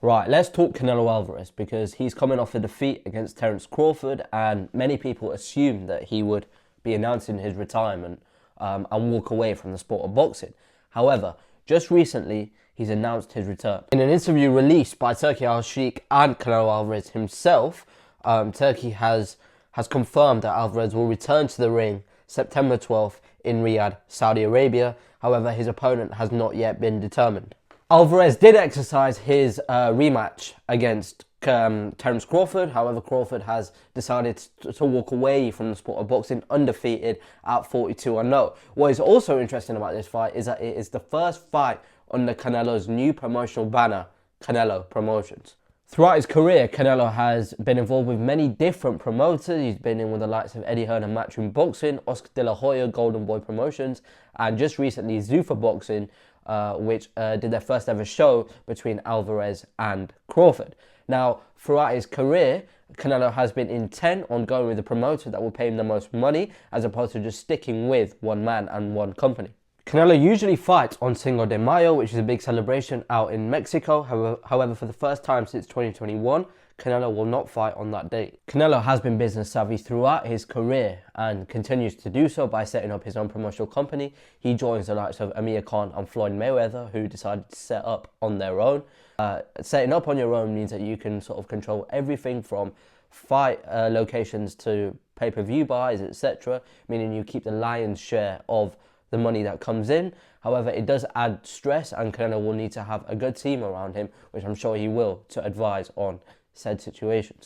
Right, let's talk Canelo Alvarez because he's coming off a defeat against Terence Crawford, and many people assumed that he would be announcing his retirement and walk away from the sport of boxing. However, just recently, he's announced his return. In an interview released by Turki Al-Sheikh and Canelo Alvarez himself, Turki has confirmed that Alvarez will return to the ring September 12th in Riyadh, Saudi Arabia. However, his opponent has not yet been determined. Alvarez did exercise his rematch against Terence Crawford. However, Crawford has decided to walk away from the sport of boxing undefeated at 42-0. What is also interesting about this fight is that it is the first fight under Canelo's new promotional banner, Canelo Promotions. Throughout his career, Canelo has been involved with many different promoters. He's been in with the likes of Eddie Hearn and Matchroom Boxing, Oscar De La Hoya, Golden Boy Promotions, and just recently Zuffa Boxing, which did their first ever show between Alvarez and Crawford. Now, throughout his career, Canelo has been intent on going with the promoter that will pay him the most money, as opposed to just sticking with one man and one company. Canelo usually fights on Cinco de Mayo, which is a big celebration out in Mexico. However, for the first time since 2021, Canelo will not fight on that date. Canelo has been business savvy throughout his career and continues to do so by setting up his own promotional company. He joins the likes of Amir Khan and Floyd Mayweather, who decided to set up on their own. Setting up on your own means that you can sort of control everything from fight locations to pay-per-view buys, etc., meaning you keep the lion's share of the money that comes in. However, it does add stress, and Canelo will need to have a good team around him, which I'm sure he will, to advise on said situations.